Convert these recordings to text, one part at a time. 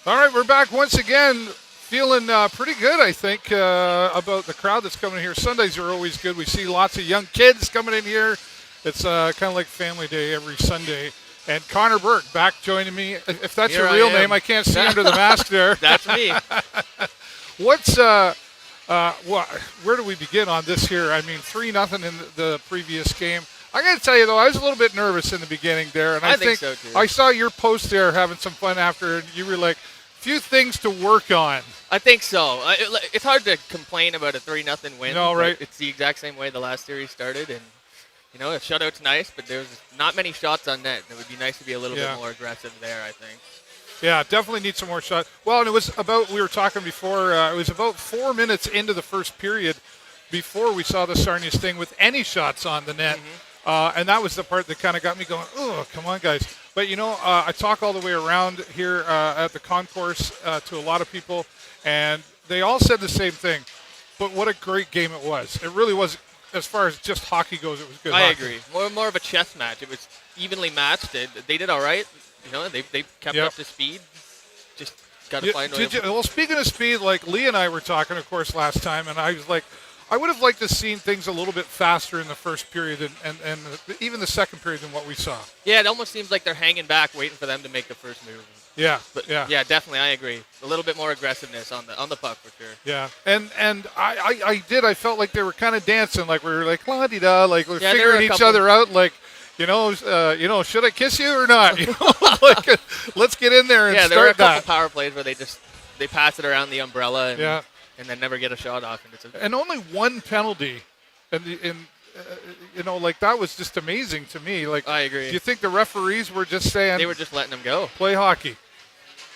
All right, we're back once again. Feeling pretty good, I think, about the crowd that's coming here. Sundays are always good. We see lots of young kids coming in here. It's kind of like family day every Sunday. And Connor Burke back joining me. If that's Here your I real am. name, I can't see under the mask there. That's me. What's where do we begin on this here? I mean, 3-0 in the previous game. I got to tell you, though, I was a little bit nervous in the beginning there. And I think so, too. I saw your post there having some fun after, and you were like, few things to work on. I think so. It's hard to complain about a 3-0 win. No, right. It's the exact same way the last series started. And, a shutout's nice, but there's not many shots on net. It would be nice to be a little bit more aggressive there, I think. Yeah, definitely need some more shots. Well, and it was about, we were talking before, it was about 4 minutes into the first period before we saw the Sarnia Sting with any shots on the net. Mm-hmm. And that was the part that kind of got me going, oh, come on, guys. But, I talk all the way around here at the concourse to a lot of people, and they all said the same thing. But what a great game it was. It really was, as far as just hockey goes, it was good I hockey. agree. More of a chess match. It was evenly matched. They did all right. They kept up to speed. Just got to find a way. Well, speaking of speed, like Lee and I were talking, of course, last time, and I was like, I would have liked to seen things a little bit faster in the first period and even the second period than what we saw. Yeah, it almost seems like they're hanging back, waiting for them to make the first move. Yeah, but yeah, definitely, I agree. A little bit more aggressiveness on the puck for sure. Yeah, and I felt like they were kind of dancing, like we were like la-di-da, like we're figuring each other out, like. Should I kiss you or not? Let's get in there and start that. Yeah, there were a couple power plays where they pass it around the umbrella and then never get a shot off. And only one penalty, and that was just amazing to me. Like, I agree. Do you think the referees were just saying they were just letting them go? Play hockey.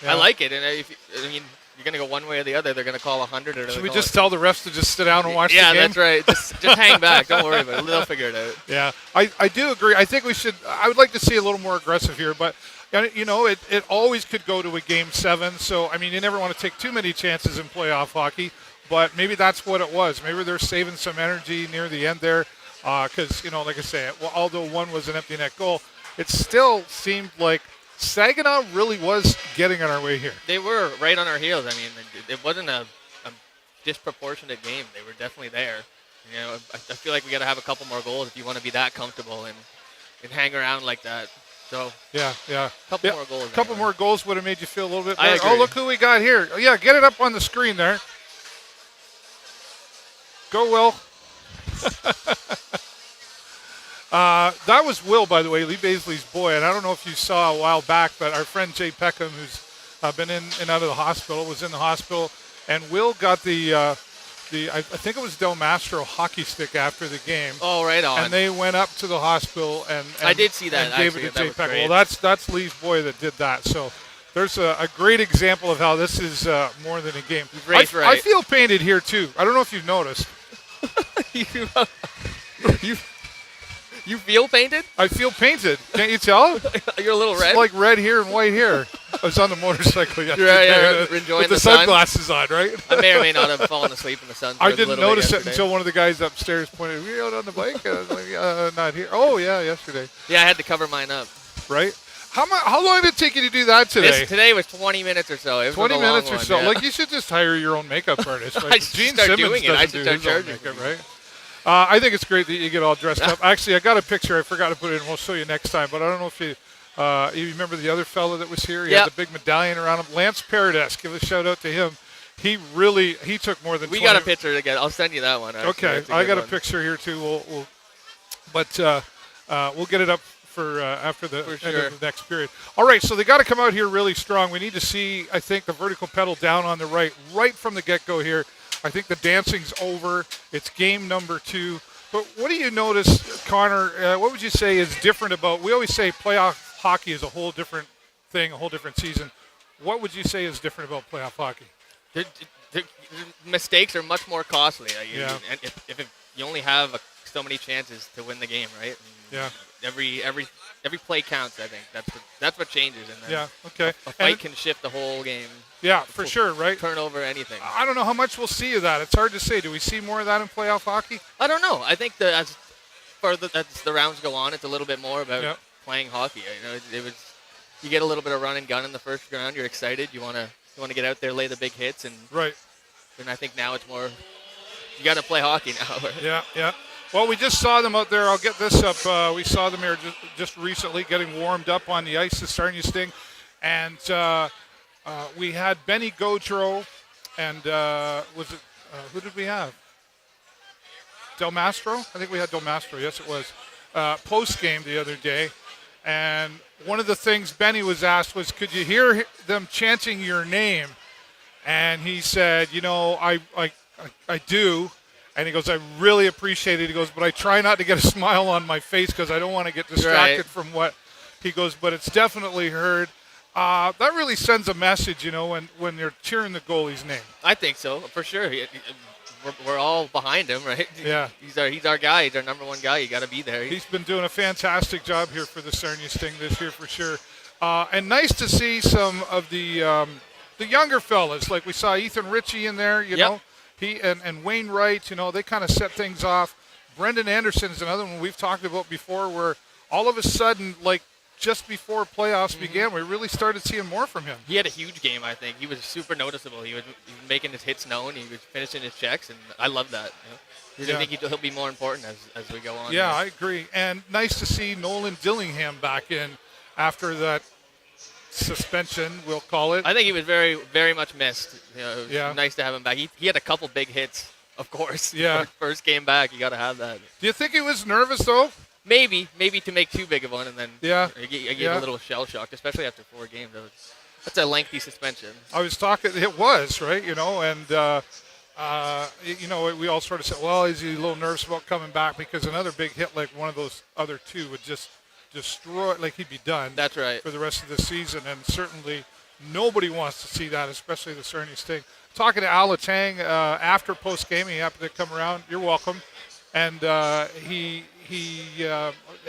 Yeah. I like it, and you're going to go one way or the other. They're going to call 100. Or should we just tell the refs to just sit down and watch the game? Yeah, that's right. Just hang back. Don't worry about it. They'll figure it out. Yeah, I do agree. I think we should – I would like to see a little more aggressive here. But, it always could go to a Game 7. So, you never want to take too many chances in playoff hockey. But maybe that's what it was. Maybe they're saving some energy near the end there because, like I say, although one was an empty net goal, it still seemed like – Saginaw really was getting on our way here. They were right on our heels. It wasn't a disproportionate game. They were definitely there. I feel like we got to have a couple more goals if you want to be that comfortable and hang around like that. So yeah, couple more goals. Couple more goals would have made you feel a little bit better. I agree. Oh, look who we got here. Oh, yeah, get it up on the screen there. Go, Will. That was Will, by the way, Lee Baisley's boy. And I don't know if you saw a while back, but our friend Jay Peckham, who's been in and out of the hospital, was in the hospital. And Will got I think it was Del Mastro hockey stick after the game. Oh, right on. And they went up to the hospital and I did see that. And gave it to Jay Peckham. Well, that's Lee's boy that did that. So there's a great example of how this is more than a game. I feel painted here, too. I don't know if you've noticed. You feel painted? I feel painted. Can't you tell? You're a little red? It's like red here and white here. I was on the motorcycle yesterday. Yeah, enjoying with the sun. Sunglasses on, right? I may or may not have fallen asleep in the sun. I didn't notice it until one of the guys upstairs pointed, "Were you out on the bike?" And I was like, not here. Oh, yeah, yesterday. Yeah, I had to cover mine up. Right? How long did it take you to do that today? Today was 20 minutes or so. It was 20 minutes or so. Yeah. Like, you should just hire your own makeup artist. Right? I should Gene start Simmons doing it. I should start charging makeup, right? I think it's great that you get all dressed up. Actually, I got a picture. I forgot to put it in. We'll show you next time. But I don't know if you remember the other fellow that was here. He had the big medallion around him. Lance Paradis. Give a shout out to him. He took more than 20. We got a picture again. I'll send you that one. Actually. Okay. I got a picture here, too. We'll get it up for after the end of the next period. All right, so they got to come out here really strong. We need to see, I think, the vertical pedal down on the right from the get-go here. I think the dancing's over. It's game number 2. But what do you notice, Connor, what would you say is different about – we always say playoff hockey is a whole different thing, a whole different season. What would you say is different about playoff hockey? The mistakes are much more costly. And if you only have so many chances to win the game, right? Yeah. Every play counts. I think that's what changes. And yeah. Okay. A fight can shift the whole game. Yeah, for sure. Right. Turnover, anything. I don't know how much we'll see of that. It's hard to say. Do we see more of that in playoff hockey? I don't know. I think that as the rounds go on, it's a little bit more about playing hockey. It was you get a little bit of run and gun in the first round. You're excited. You want to get out there, lay the big hits, and Right. And I think now it's more you got to play hockey now. Yeah. Well, we just saw them out there. I'll get this up. We saw them here just recently getting warmed up on the ice, the Sarnia Sting. And we had Benny Gaudreau and who did we have? Del Mastro? I think we had Del Mastro. Yes, it was. Post-game the other day. And one of the things Benny was asked was, could you hear them chanting your name? And he said, I do. And he goes, I really appreciate it. He goes, but I try not to get a smile on my face because I don't want to get distracted from what he goes, but it's definitely heard. That really sends a message, when they're cheering the goalie's name. I think so, for sure. We're all behind him, right? Yeah. He's our guy. He's our number one guy. You got to be there. He's been doing a fantastic job here for the Sarnia Sting this year for sure. And nice to see some of the younger fellas. Like we saw Ethan Ritchie in there, you know. He and Wayne Wright, they kind of set things off. Brendan Anderson is another one we've talked about before where all of a sudden, like just before playoffs began, we really started seeing more from him. He had a huge game, I think. He was super noticeable. He was making his hits known. He was finishing his checks, and I love that. I think he'll be more important as we go on. Yeah, I agree. And nice to see Nolan Dillingham back in after that suspension, we'll call it. I think he was very, very much missed. It was nice to have him back. He had a couple big hits, of course. Yeah. First game back, you got to have that. Do you think he was nervous, though? Maybe to make too big of one, and then I get a little shell shocked, especially after 4 games. That's a lengthy suspension. I was talking, it was, right, and we all sort of said, well, is he a little nervous about coming back because another big hit like one of those other two would just destroy, like he'd be done. That's right. For the rest of the season, and certainly nobody wants to see that, especially the Sarnia Sting. Talking to Al Letang after post-game, he happened to come around. You're welcome. And he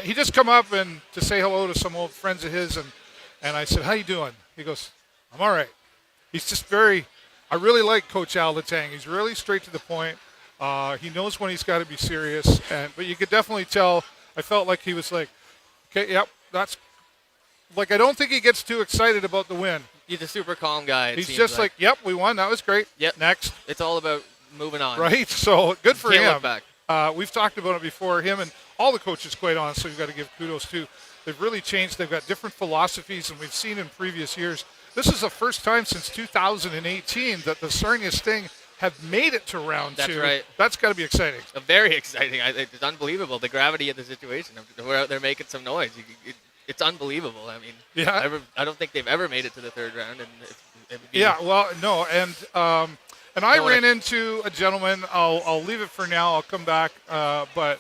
just come up and to say hello to some old friends of his, and I said, how you doing? He goes, I'm all right. He's just I really like Coach Al Letang. He's really straight to the point. He knows when he's got to be serious, but you could definitely tell, I felt like he was like, okay, yep, that's, like I don't think he gets too excited about the win. He's a super calm guy. He's just like, yep, we won, that was great. Yep. Next. It's all about moving on. Right, so good for him. Can't look back. We've talked about it before. Him and all the coaches, quite honestly, we've got to give kudos to. They've really changed. They've got different philosophies, and we've seen in previous years. This is the first time since 2018 that the Sarnia Sting have made it to round 2. That's right. That's got to be exciting. Very exciting. It's unbelievable, the gravity of the situation. We're out there making some noise. It's unbelievable. I mean, I don't think they've ever made it to the 3rd round. And I ran into a gentleman. I'll leave it for now. I'll come back. But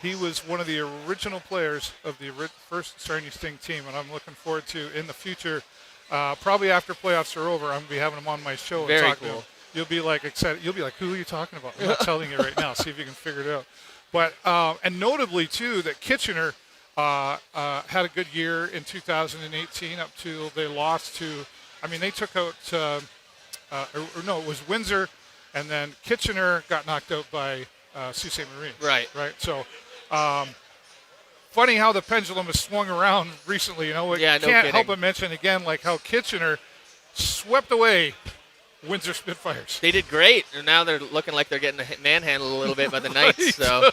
he was one of the original players of the first Sarnia Sting team, and I'm looking forward to in the future. Probably after playoffs are over, I'm gonna be having him on my show. Very and talk cool. to him. You'll be like excited. You'll be like, who are you talking about? I'm not telling you right now. See if you can figure it out. But and notably too that Kitchener had a good year in 2018 up to they lost to. I mean, they took out. It was Windsor, and then Kitchener got knocked out by Sault Ste. Marie. Right. So, funny how the pendulum has swung around recently. Can't help but mention again, like how Kitchener swept away Windsor Spitfires. They did great, and now they're looking like they're getting manhandled a little bit by the Knights. So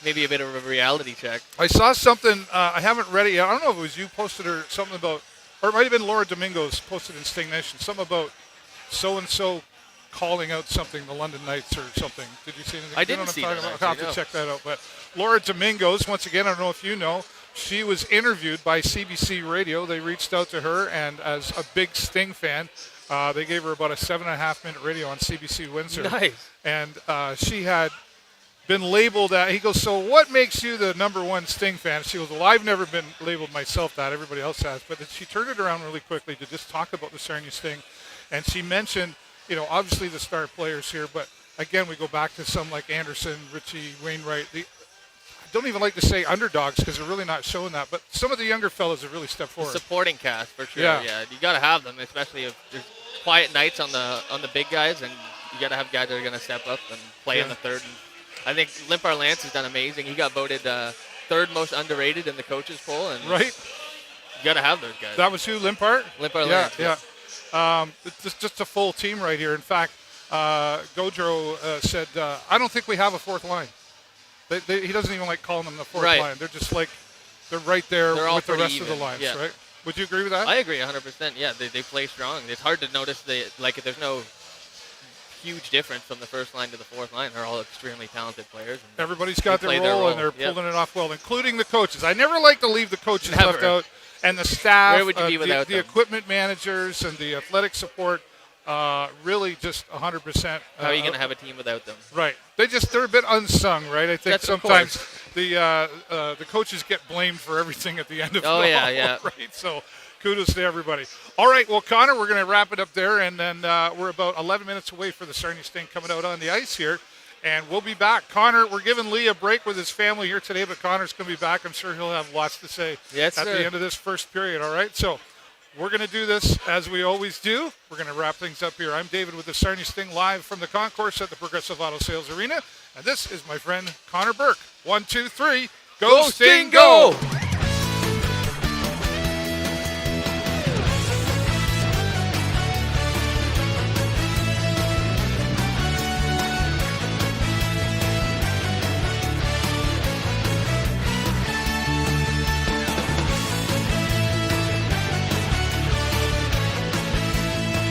maybe a bit of a reality check. I saw something. I haven't read it yet. I don't know if it was you posted or something about, or it might have been Laura Domingos posted in Sting Nation, something about so-and-so calling out something, the London Knights or something. Did you see anything? I didn't see that. I'll have to check that out. But Laura Domingos, once again, I don't know if you know, she was interviewed by CBC Radio. They reached out to her, and as a big Sting fan, they gave her about a 7.5-minute radio on CBC Windsor. Nice. And she had been labeled that. He goes, so what makes you the number one Sting fan? She goes, well, I've never been labeled myself that. Everybody else has. But she turned it around really quickly to just talk about the Sarnia Sting. And she mentioned, obviously the star players here, but again, we go back to some like Anderson, Ritchie, Wainwright. I don't even like to say underdogs because they're really not showing that, but some of the younger fellas have really stepped forward. Supporting cast for sure. Yeah. You got to have them, especially if there's quiet nights on the big guys, and you got to have guys that are going to step up and play in the 3rd. And I think Limpar Lance has done amazing. He got voted 3rd most underrated in the coaches poll, and right. You got to have those guys. That was who, Limpart? Limpart, Yeah. It's just a full team right here. In fact, Gaudreau said, I don't think we have a fourth line. He doesn't even like calling them the fourth line. They're just like, they're right there with the rest of the lines, right? Would you agree with that? I agree 100%. Yeah, they play strong. It's hard to notice there's no huge difference from the first line to the fourth line. They're all extremely talented players. And everybody's got their role, and they're pulling it off well, including the coaches. I never like to leave the coaches left out, and the staff, Where would you be without the equipment managers, and the athletic support. Really just 100%. How are you going to have a team without them? Right. They're a bit unsung, right? I think sometimes the coaches get blamed for everything at the end of it all, right? So kudos to everybody. All right, well, Connor, we're going to wrap it up there, and then we're about 11 minutes away for the Sarnia Sting coming out on the ice here, and we'll be back. Connor, we're giving Lee a break with his family here today, but Connor's going to be back. I'm sure he'll have lots to say at the end of this first period, all right? So we're going to do this as we always do. We're going to wrap things up here. I'm David with the Sarnia Sting live from the concourse at the Progressive Auto Sales Arena, and this is my friend Connor Burke. 1, 2, 3, go Sting, go!